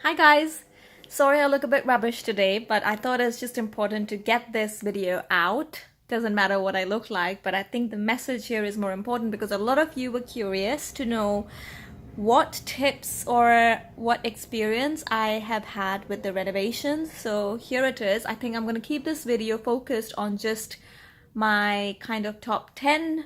Hi guys! Sorry I look a bit rubbish today, but I thought it's just important to get this video out. Doesn't matter what I look like, but I think the message here is more important because a lot of you were curious to know what tips or what experience I have had with the renovations. So here it is. I think I'm going to keep this video focused on just my kind of top 10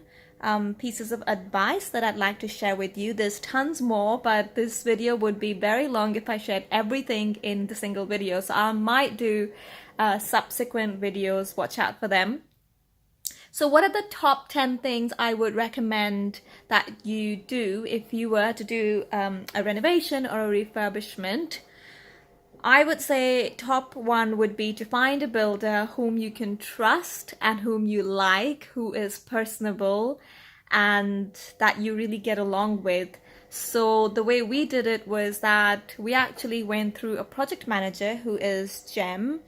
pieces of advice that I'd like to share with you. There's tons more, but this video would be very long if I shared everything in the single video. So I might do subsequent videos, watch out for them. So what are the top 10 things I would recommend that you do if you were to do a renovation or a refurbishment? I would say top one would be to find a builder whom you can trust and whom you like, who is personable and that you really get along with. So the way we did it was that we actually went through a project manager who is Jem,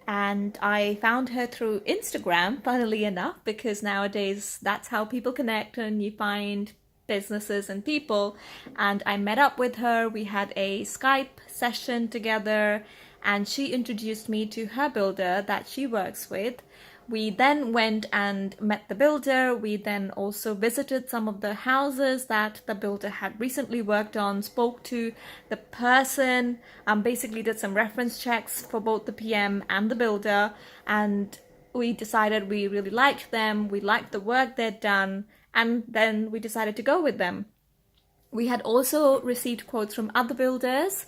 and I found her through Instagram, funnily enough, because nowadays that's how people connect and you find businesses and people. And I met up with her, we had a Skype session together, and she introduced me to her builder that she works with. We then went and met the builder. We then also visited some of the houses that the builder had recently worked on, spoke to the person, basically did some reference checks for both the PM and the builder, and we decided we really liked them, we liked the work they'd done, and then we decided to go with them. We had also received quotes from other builders,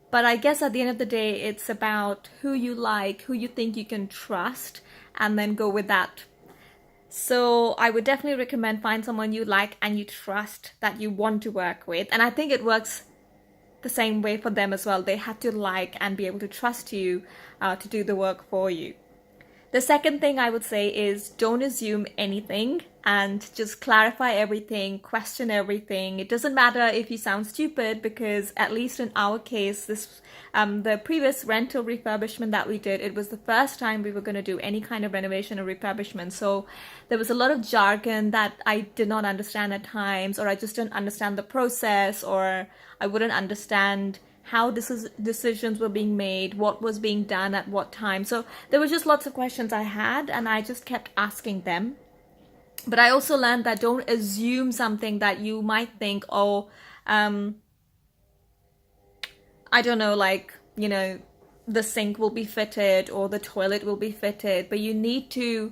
but I guess at the end of the day, it's about who you like, who you think you can trust, and then go with that. So I would definitely recommend find someone you like and you trust that you want to work with. And I think it works the same way for them as well. They have to like and be able to trust you to do the work for you. The second thing I would say is don't assume anything and just clarify everything, question everything. It doesn't matter if you sound stupid, because at least in our case, this the previous rental refurbishment that we did, it was the first time we were going to do any kind of renovation or refurbishment. So there was a lot of jargon that I did not understand at times, or I just didn't understand the process, or I wouldn't understand how decisions were being made, what was being done at what time. So there were just lots of questions I had, and I just kept asking them. But I also learned that don't assume something that you might think, oh, I don't know, like, you know, the sink will be fitted or the toilet will be fitted. But you need to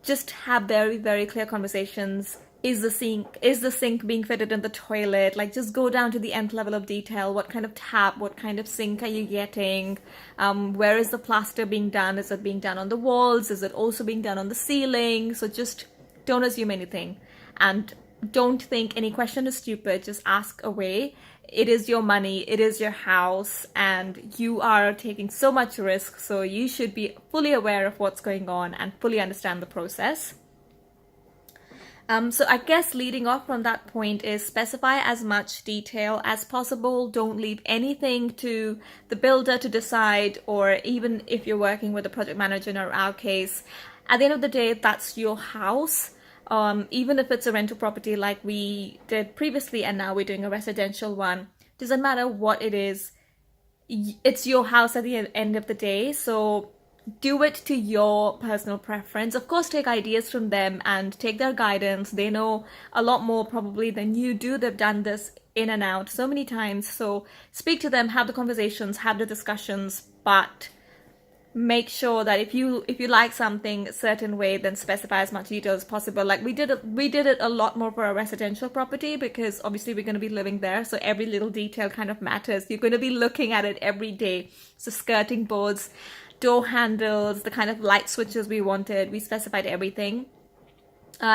just have very, very clear conversations. Is the sink being fitted in the toilet? Like, just go down to the nth level of detail. What kind of tap, what kind of sink are you getting? Where is the plaster being done? Is it being done on the walls? Is it also being done on the ceiling? So just don't assume anything, and don't think any question is stupid. Just ask away. It is your money, it is your house, and you are taking so much risk, so you should be fully aware of what's going on and fully understand the process. So I guess leading off from that point is specify as much detail as possible. Don't leave anything to the builder to decide, or even if you're working with a project manager in our case. At the end of the day, that's your house. Even if it's a rental property like we did previously and now we're doing a residential one, doesn't matter what it is, it's your house at the end of the day. So do it to your personal preference. Of course, take ideas from them and take their guidance. They know a lot more probably than you do. They've done this in and out so many times. So speak to them, have the conversations, have the discussions, but make sure that if you like something a certain way, then specify as much detail as possible. Like we did it a lot more for a residential property, because obviously we're going to be living there, so every little detail kind of matters. You're going to be looking at it every day. So skirting boards, door handles, the kind of light switches we wanted, we specified everything.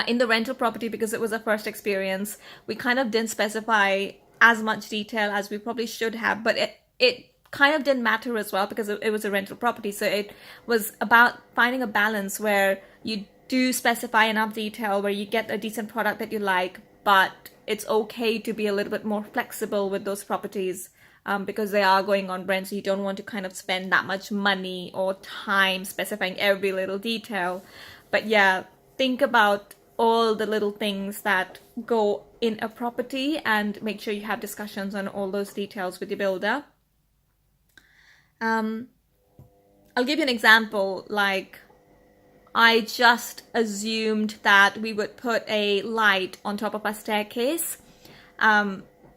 In the rental property, because it was our first experience, we kind of didn't specify as much detail as we probably should have, but it kind of didn't matter as well, because it was a rental property. So it was about finding a balance where you do specify enough detail, where you get a decent product that you like, but it's okay to be a little bit more flexible with those properties, because they are going on rent, so you don't want to kind of spend that much money or time specifying every little detail. But yeah, think about all the little things that go in a property and make sure you have discussions on all those details with your builder. I'll give you an example. Like, I just assumed that we would put a light on top of our staircase.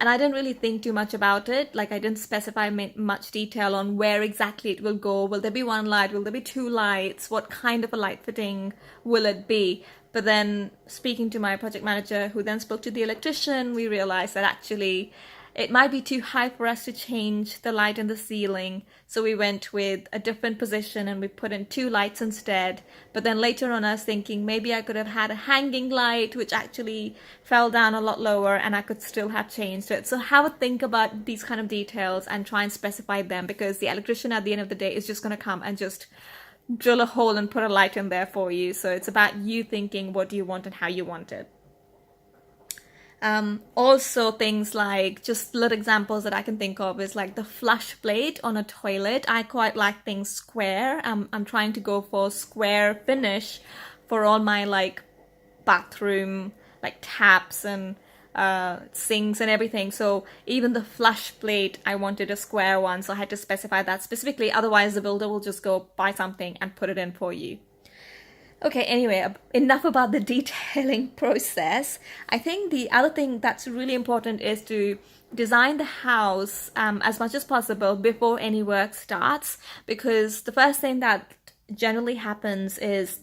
And I didn't really think too much about it. Like, I didn't specify much detail on where exactly it will go. Will there be one light? Will there be two lights? What kind of a light fitting will it be? But then speaking to my project manager, who then spoke to the electrician, we realized that actually it might be too high for us to change the light in the ceiling. So we went with a different position and we put in two lights instead. But then later on I was thinking maybe I could have had a hanging light, which actually fell down a lot lower, and I could still have changed it. So have a think about these kind of details and try and specify them, because the electrician at the end of the day is just going to come and just drill a hole and put a light in there for you. So it's about you thinking what do you want and how you want it. Also things like, just little examples that I can think of is like the flush plate on a toilet. I quite like things square. I'm trying to go for square finish for all my like bathroom like taps and sinks and everything. So even the flush plate, I wanted a square one, so I had to specify that specifically. Otherwise the builder will just go buy something and put it in for you. Okay, anyway, enough about the detailing process. I think the other thing that's really important is to design the house as much as possible before any work starts, because the first thing that generally happens is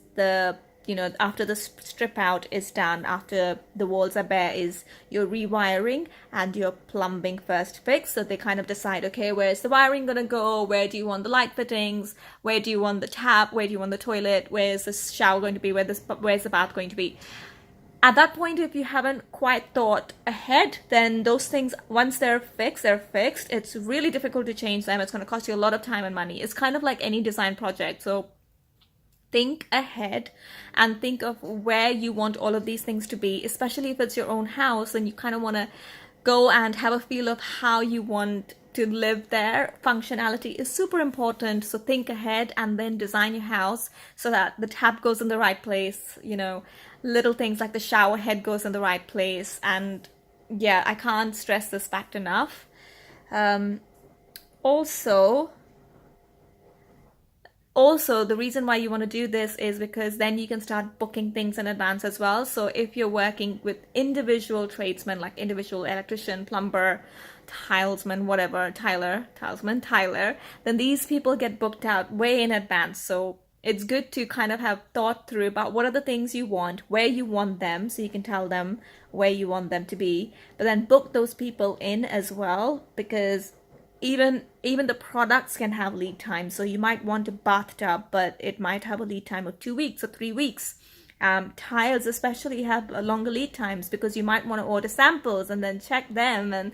after the strip out is done, after the walls are bare, is your rewiring and your plumbing first fix. So they kind of decide, okay, where's the wiring gonna go? Where do you want the light fittings? Where do you want the tap? Where do you want the toilet? Where's the shower going to be? Where's the bath going to be? At that point, if you haven't quite thought ahead, then those things, once they're fixed, they're fixed. It's really difficult to change them. It's going to cost you a lot of time and money. It's kind of like any design project. So think ahead and think of where you want all of these things to be, especially if it's your own house and you kind of want to go and have a feel of how you want to live there. Functionality is super important, so think ahead and then design your house so that the tap goes in the right place, little things like the shower head goes in the right place. And yeah, I can't stress this fact enough. Also, the reason why you want to do this is because then you can start booking things in advance as well. So if you're working with individual tradesmen, like individual electrician, plumber, tilesman, whatever, tiler, then these people get booked out way in advance. So it's good to kind of have thought through about what are the things you want, where you want them, so you can tell them where you want them to be, but then book those people in as well, because even the products can have lead time. So you might want a bathtub, but it might have a lead time of 2 weeks or 3 weeks. Tiles especially have longer lead times, because you might want to order samples and then check them and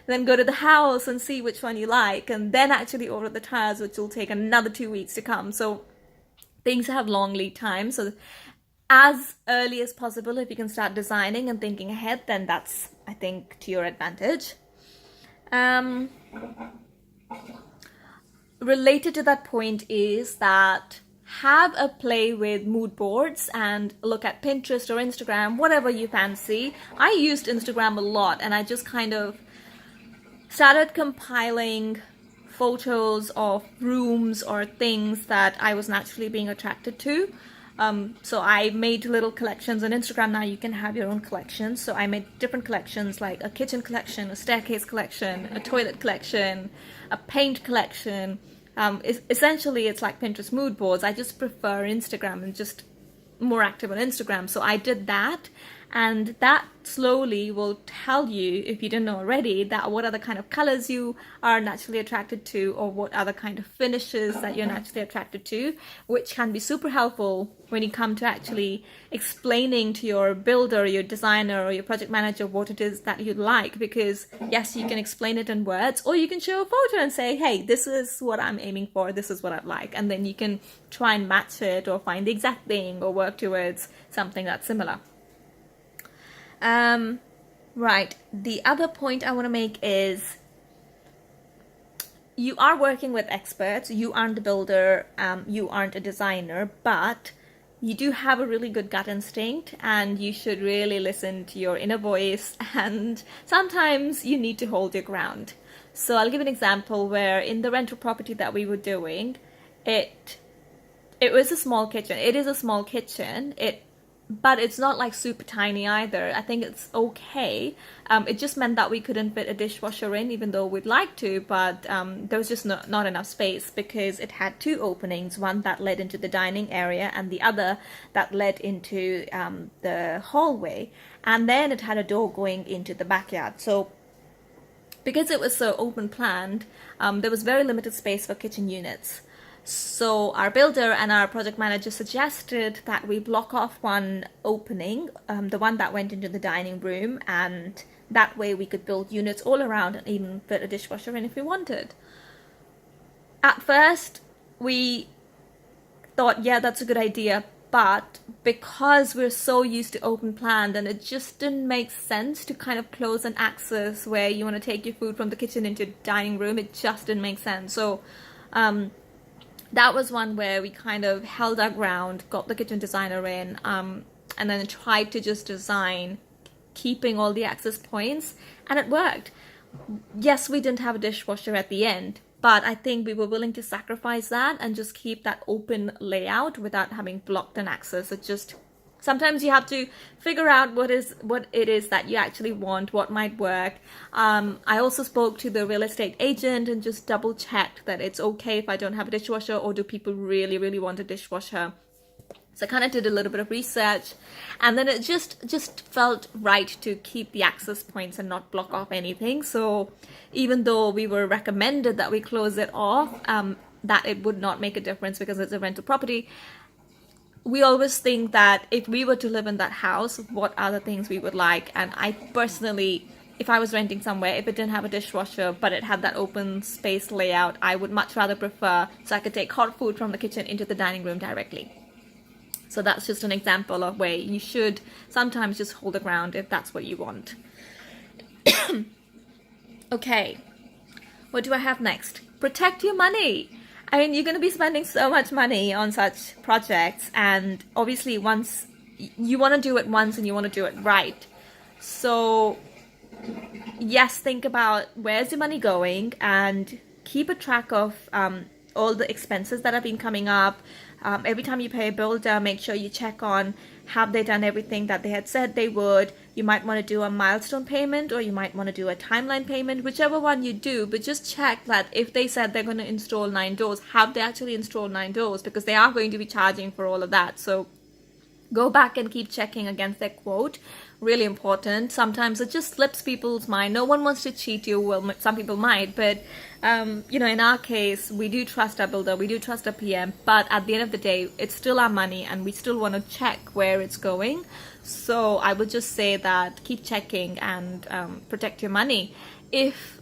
then go to the house and see which one you like and then actually order the tiles, which will take another 2 weeks to come. So things have long lead times. So as early as possible, if you can start designing and thinking ahead, then that's, I think, to your advantage. Related to that point is that have a play with mood boards and look at Pinterest or Instagram, whatever you fancy. I used Instagram a lot, and I just kind of started compiling photos of rooms or things that I was naturally being attracted to. So I made little collections on Instagram. Now you can have your own collections. So I made different collections, like a kitchen collection, a staircase collection, a toilet collection, a paint collection. Essentially, it's like Pinterest mood boards. I just prefer Instagram and just more active on Instagram. So I did that, and that slowly will tell you, if you didn't know already, that what other kind of colors you are naturally attracted to, or what other kind of finishes that you're naturally attracted to, which can be super helpful when you come to actually explaining to your builder, your designer, or your project manager what it is that you like. Because yes, you can explain it in words, or you can show a photo and say, hey, this is what I'm aiming for, this is what I'd like, and then you can try and match it or find the exact thing or work towards something that's similar. Right, the other point I want to make is you are working with experts. You aren't the builder, you aren't a designer, but you do have a really good gut instinct, and you should really listen to your inner voice, and sometimes you need to hold your ground. So I'll give an example where in the rental property that we were doing, it was a small kitchen. It is a small kitchen. But it's not like super tiny either. I think it's okay. It just meant that we couldn't fit a dishwasher in, even though we'd like to, but there was just not enough space because it had two openings, one that led into the dining area and the other that led into the hallway. And then it had a door going into the backyard. So because it was so open planned, there was very limited space for kitchen units. So our builder and our project manager suggested that we block off one opening, the one that went into the dining room, and that way we could build units all around and even fit a dishwasher in if we wanted. At first, we thought, yeah, that's a good idea, but because we're so used to open plan, then it just didn't make sense to kind of close an access where you want to take your food from the kitchen into the dining room. It just didn't make sense. So that was one where we kind of held our ground, got the kitchen designer in, and then tried to just design keeping all the access points, and it worked. Yes, we didn't have a dishwasher at the end, but I think we were willing to sacrifice that and just keep that open layout without having blocked an access. It just, sometimes you have to figure out what it is that you actually want, what might work. I also spoke to the real estate agent and just double checked that it's okay if I don't have a dishwasher, or do people really, really want a dishwasher? So I kind of did a little bit of research, and then it just felt right to keep the access points and not block off anything. So even though we were recommended that we close it off, that it would not make a difference because it's a rental property, we always think that if we were to live in that house, what are the things we would like? And I personally, if I was renting somewhere, if it didn't have a dishwasher, but it had that open space layout, I would much rather prefer so I could take hot food from the kitchen into the dining room directly. So that's just an example of where you should sometimes just hold the ground if that's what you want. Okay, what do I have next? Protect your money. I mean, you're going to be spending so much money on such projects, and obviously once you want to do it once and you want to do it right. So yes, think about where's your money going and keep a track of all the expenses that have been coming up. Every time you pay a builder, make sure you check on have they done everything that they had said they would. You might want to do a milestone payment, or you might want to do a timeline payment, whichever one you do, but just check that if they said they're going to install 9 doors, have they actually installed 9 doors? Because they are going to be charging for all of that. So go back and keep checking against their quote. Really important. Sometimes it just slips people's mind. No one wants to cheat you. Well, some people might, but in our case, we do trust our builder, we do trust our PM, but at the end of the day, it's still our money and we still want to check where it's going. So I would just say that keep checking and protect your money. If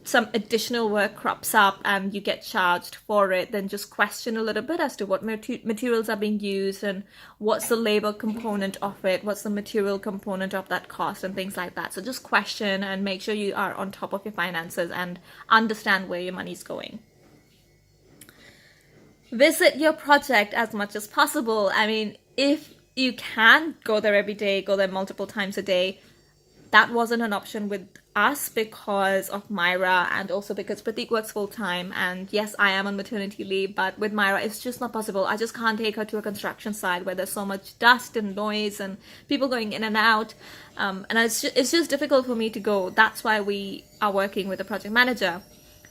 some additional work crops up and you get charged for it, then just question a little bit as to what materials are being used and what's the labor component of it, what's the material component of that cost, and things like that. So just question and make sure you are on top of your finances and understand where your money's going. Visit your project as much as possible. I mean, if you can go there every day, go there multiple times a day. That wasn't an option with us because of Myra, and also because Pratik works full time, and yes, I am on maternity leave, but with Myra it's just not possible. I just can't take her to a construction site where there's so much dust and noise and people going in and out, and it's just difficult for me to go. That's why we are working with a project manager.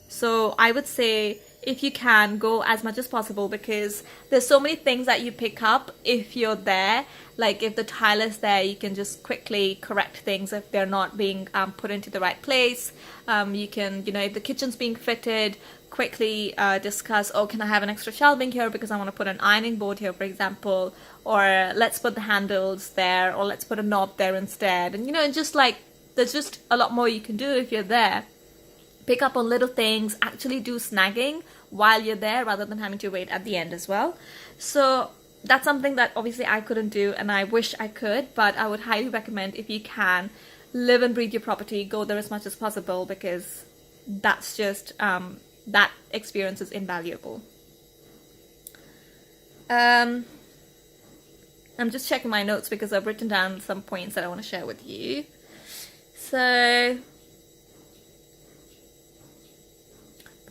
So I would say if you can, go as much as possible, because there's so many things that you pick up if you're there. Like if the tile is there, you can just quickly correct things if they're not being put into the right place. You can, if the kitchen's being fitted, quickly discuss, oh, can I have an extra shelving here because I want to put an ironing board here, for example, or let's put the handles there, or let's put a knob there instead. And just like, there's just a lot more you can do if you're there. Pick up on little things, actually do snagging while you're there rather than having to wait at the end as well. So that's something that obviously I couldn't do, and I wish I could, but I would highly recommend, if you can, live and breathe your property, go there as much as possible, because that's just, that experience is invaluable. I'm just checking my notes because I've written down some points that I want to share with you. So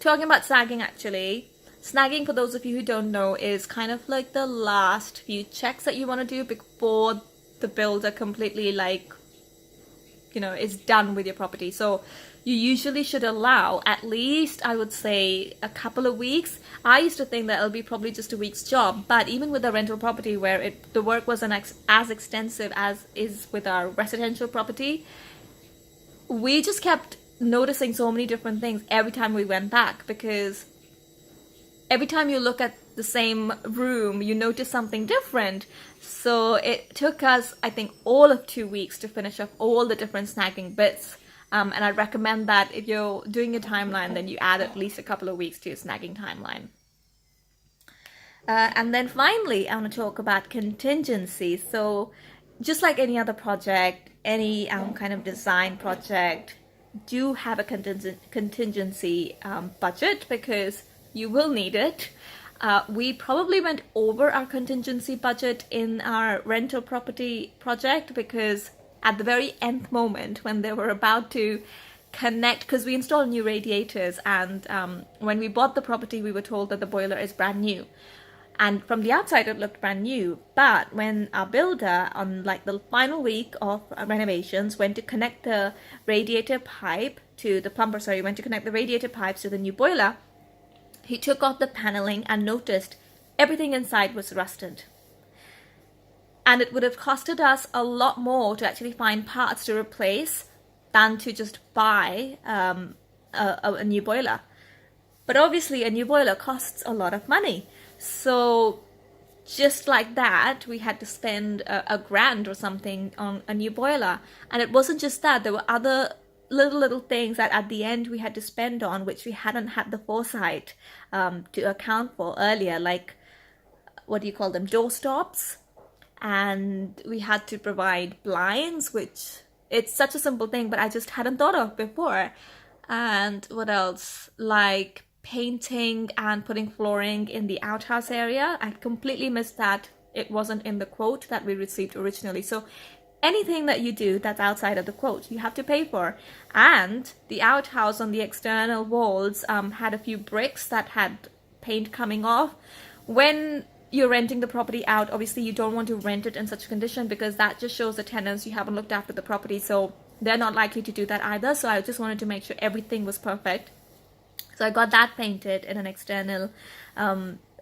talking about snagging actually, snagging, for those of you who don't know, is kind of like the last few checks that you want to do before the builder completely is done with your property. So you usually should allow at least, I would say, a couple of weeks. I used to think that it'll be probably just a week's job, but even with a rental property where the work wasn't as extensive as is with our residential property, we just kept noticing so many different things every time we went back, because every time you look at the same room, you notice something different. So it took us, I think, all of 2 weeks to finish up all the different snagging bits. And I recommend that if you're doing a timeline, then you add at least a couple of weeks to your snagging timeline. And then finally, I want to talk about contingency. So just like any other project, any kind of design project, do have a contingency budget, because you will need it. We probably went over our contingency budget in our rental property project, because at the very nth moment when they were about to connect, because we installed new radiators, and when we bought the property we were told that the boiler is brand new, and from the outside it looked brand new, but when our builder on like the final week of renovations went to connect the radiator pipe to the plumber, went to connect the radiator pipes to the new boiler, he took off the paneling and noticed everything inside was rusted. And it would have costed us a lot more to actually find parts to replace than to just buy a new boiler. But obviously a new boiler costs a lot of money. So just like that, we had to spend a grand or something on a new boiler. And it wasn't just that, there were other little things that at the end we had to spend on, which we hadn't had the foresight to account for earlier, like, what do you call them, door stops. And we had to provide blinds, which it's such a simple thing, but I just hadn't thought of before. And what else? Like painting and putting flooring in the outhouse area. I completely missed that. It wasn't in the quote that we received originally. So anything that you do that's outside of the quote, you have to pay for. And the outhouse on the external walls had a few bricks that had paint coming off. When you're renting the property out, obviously you don't want to rent it in such a condition, because that just shows the tenants you haven't looked after the property, so they're not likely to do that either. So I just wanted to make sure everything was perfect. So I got that painted in an external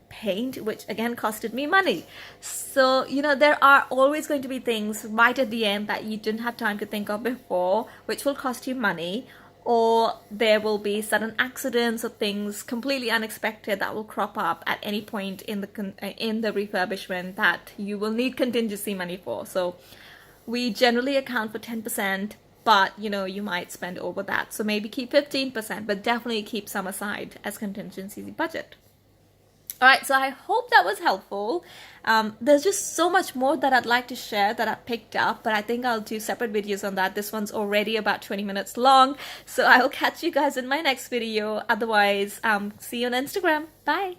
paint, which again costed me money. So there are always going to be things right at the end that you didn't have time to think of before, which will cost you money, or there will be sudden accidents or things completely unexpected that will crop up at any point in the refurbishment that you will need contingency money for. So we generally account for 10%, but you might spend over that. So maybe keep 15%, but definitely keep some aside as contingency budget. Alright, so I hope that was helpful. There's just so much more that I'd like to share that I picked up, but I think I'll do separate videos on that. This one's already about 20 minutes long, so I'll catch you guys in my next video. Otherwise, see you on Instagram. Bye!